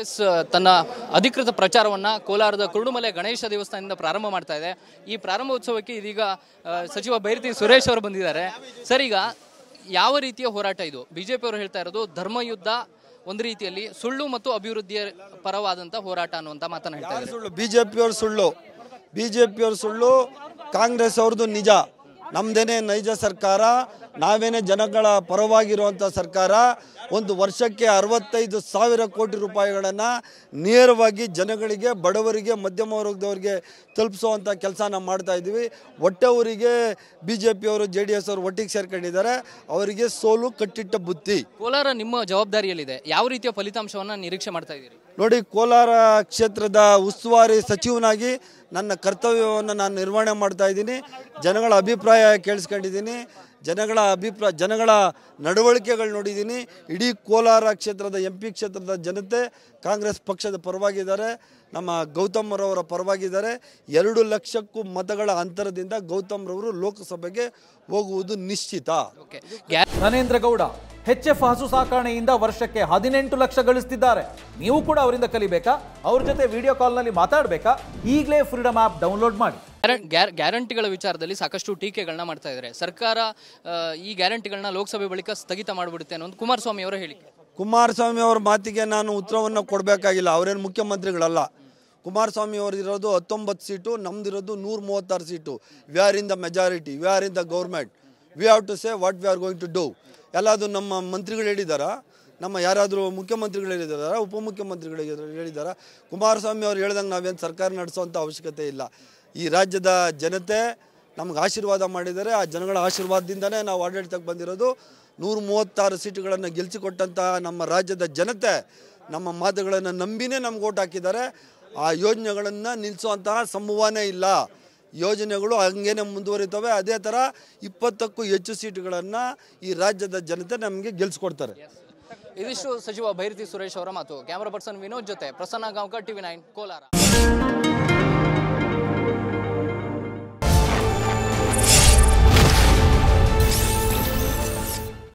ಕಾಂಗ್ರೆಸ್ ತನ್ನ ಅಧಿಕೃತ ಪ್ರಚಾರವನ್ನು ಕೋಲಾರದ ಕುರುಡುಮಲೆ ಗಣೇಶ ದೇವಸ್ಥಾನದಿಂದ ಪ್ರಾರಂಭ ಮಾಡ್ತಾ ಇದೆ. ಈ ಪ್ರಾರಂಭೋತ್ಸವಕ್ಕೆ ಇದೀಗ ಸಚಿವ ಬೈರತಿ ಸುರೇಶ್ ಅವರು ಬಂದಿದ್ದಾರೆ. ಸರ್, ಈಗ ಯಾವ ರೀತಿಯ ಹೋರಾಟ ಇದು? ಬಿಜೆಪಿ ಅವರು ಹೇಳ್ತಾ ಇರೋದು ಧರ್ಮಯುದ್ಧ, ಒಂದು ರೀತಿಯಲ್ಲಿ ಸುಳ್ಳು ಮತ್ತು ಅಭಿವೃದ್ಧಿಯ ಪರವಾದಂಥ ಹೋರಾಟ ಅನ್ನುವಂಥ ಮಾತನ್ನು ಹೇಳ್ತಾ ಇದ್ದಾರೆ. ಸುಳ್ಳು ಬಿಜೆಪಿಯವ್ರ ಸುಳ್ಳು, ಕಾಂಗ್ರೆಸ್ ಅವ್ರದ್ದು ನಿಜ. ನಮ್ದೇನೆ ನೈಜ ಸರ್ಕಾರ, ನಾವೇನೇ ಜನಗಳ ಪರವಾಗಿರುವಂಥ ಸರ್ಕಾರ. ಒಂದು ವರ್ಷಕ್ಕೆ 65,000 ಕೋಟಿ ರೂಪಾಯಿಗಳನ್ನು ನೇರವಾಗಿ ಜನಗಳಿಗೆ, ಬಡವರಿಗೆ, ಮಧ್ಯಮ ವರ್ಗದವರಿಗೆ ತಲುಪಿಸುವಂಥ ಕೆಲಸ ನಾವು ಮಾಡ್ತಾ ಇದ್ದೀವಿ. ಒಟ್ಟವರಿಗೆ BJP ಅವರು JDS ಅವರು ಒಟ್ಟಿಗೆ ಸೇರ್ಕೊಂಡಿದ್ದಾರೆ. ಅವರಿಗೆ ಸೋಲು ಕಟ್ಟಿಟ್ಟ ಬುತ್ತಿ. ಕೋಲಾರ ನಿಮ್ಮ ಜವಾಬ್ದಾರಿಯಲ್ಲಿದೆ, ಯಾವ ರೀತಿಯ ಫಲಿತಾಂಶವನ್ನು ನಿರೀಕ್ಷೆ ಮಾಡ್ತಾ ಇದ್ದೀರಿ? ನೋಡಿ, ಕೋಲಾರ ಕ್ಷೇತ್ರದ ಉಸ್ತುವಾರಿ ಸಚಿವನಾಗಿ ನನ್ನ ಕರ್ತವ್ಯವನ್ನು ನಾನು ನಿರ್ವಹಣೆ ಮಾಡ್ತಾ ಇದ್ದೀನಿ. ಜನಗಳ ಅಭಿಪ್ರಾಯ ಕೇಳಿಸ್ಕೊಂಡಿದ್ದೀನಿ, ಜನಗಳ ನಡವಳಿಕೆಗಳು ನೋಡಿದ್ದೀನಿ. ಇಡೀ ಕೋಲಾರ ಕ್ಷೇತ್ರದ MP ಕ್ಷೇತ್ರದ ಜನತೆ ಕಾಂಗ್ರೆಸ್ ಪಕ್ಷದ ಪರವಾಗಿದ್ದಾರೆ, ನಮ್ಮ ಗೌತಮ್ರವರ ಪರವಾಗಿದ್ದಾರೆ. 2 ಲಕ್ಷಕ್ಕೂ ಮತಗಳ ಅಂತರದಿಂದ ಗೌತಮ್ರವರು ಲೋಕಸಭೆಗೆ ಹೋಗುವುದು ನಿಶ್ಚಿತ. ನರೇಂದ್ರ ಗೌಡ HF ಹಸು ಸಾಕಾಣೆಯಿಂದ ವರ್ಷಕ್ಕೆ 18 ಲಕ್ಷ ಗಳಿಸ್ತಿದ್ದಾರೆ. ನೀವು ಕೂಡ ಅವರಿಂದ ಕಲಿಬೇಕಾ? ಅವ್ರ ಜೊತೆ ವಿಡಿಯೋ ಕಾಲ್ನಲ್ಲಿ ಮಾತಾಡಬೇಕಾ? ಈಗಲೇ ಫ್ರೀಡಮ್ ಆ್ಯಪ್ ಡೌನ್ಲೋಡ್ ಮಾಡಿ. ಗ್ಯಾರಂಟಿಗಳ ವಿಚಾರದಲ್ಲಿ ಸಾಕಷ್ಟು ಟೀಕೆಗಳನ್ನ ಮಾಡ್ತಾ ಇದ್ದಾರೆ. ಸರ್ಕಾರ ಈ ಗ್ಯಾರಂಟಿಗಳನ್ನ ಲೋಕಸಭೆ ಬಳಿಕ ಸ್ಥಗಿತ ಮಾಡಿಬಿಡುತ್ತೆ ಅನ್ನೋ ಕುಮಾರಸ್ವಾಮಿ ಅವರ ಹೇಳಿಕೆ. ಕುಮಾರಸ್ವಾಮಿ ಅವರ ಮಾತಿಗೆ ನಾನು ಉತ್ತರವನ್ನು ಕೊಡಬೇಕಾಗಿಲ್ಲ. ಅವರೇನು ಮುಖ್ಯಮಂತ್ರಿಗಳಲ್ಲ. ಕುಮಾರಸ್ವಾಮಿ ಅವರು ಇರೋದು 19 ಸೀಟು, ನಮ್ದಿರೋದು 136 seat. We are in the majority, we are in the government, we have to say what we are going to do. ಎಲ್ಲದು ನಮ್ಮ ಮಂತ್ರಿಗಳು ಹೇಳಿದಾರಾ? ನಮ್ಮ ಯಾರಾದರೂ ಮುಖ್ಯಮಂತ್ರಿಗಳು ಹೇಳಿದಾರಾ? ಉಪಮುಖ್ಯಮಂತ್ರಿಗಳು ಹೇಳಿದಾರಾ? ಕುಮಾರಸ್ವಾಮಿ ಅವರು ಹೇಳ್ದಂಗೆ ನಾವೇನು ಸರ್ಕಾರ ನಡೆಸೋವಂಥ ಅವಶ್ಯಕತೆ ಇಲ್ಲ. ಈ ರಾಜ್ಯದ ಜನತೆ ನಮ್ಗೆ ಆಶೀರ್ವಾದ ಮಾಡಿದ್ದಾರೆ. ಆ ಜನಗಳ ಆಶೀರ್ವಾದದಿಂದನೇ ನಾವು ಆಡಳಿತಕ್ಕೆ ಬಂದಿರೋದು. 136 ಸೀಟುಗಳನ್ನು ಗೆಲ್ಲಿಸಿಕೊಟ್ಟಂಥ ನಮ್ಮ ರಾಜ್ಯದ ಜನತೆ ನಮ್ಮ ಮಾತುಗಳನ್ನು ನಂಬಿನೇ ನಮ್ಗೆ ಓಟ್ ಹಾಕಿದ್ದಾರೆ. ಆ ಯೋಜನೆಗಳನ್ನು ನಿಲ್ಲಿಸುವಂತಹ ಸಂಭವನೇ ಇಲ್ಲ. ಯೋಜನೆಗಳು ಹಂಗೇನೆ ಮುಂದುವರಿತವೆ. ಅದೇ ಥರ 20ಕ್ಕೂ ಹೆಚ್ಚು ಸೀಟುಗಳನ್ನು ಈ ರಾಜ್ಯದ ಜನತೆ ನಮಗೆ ಗೆಲ್ಲಿಸ್ಕೊಡ್ತಾರೆ. ಇದಿಷ್ಟು ಸಚಿವ ಬೈರತಿ ಸುರೇಶ್ ಅವರ ಮಾತು. ಕ್ಯಾಮರಾ ಪರ್ಸನ್ ವಿನೋದ್ ಜೊತೆ ಪ್ರಸನ್ನ ಗಾಂವ್ಕರ್, TV9 ಕೋಲಾರ.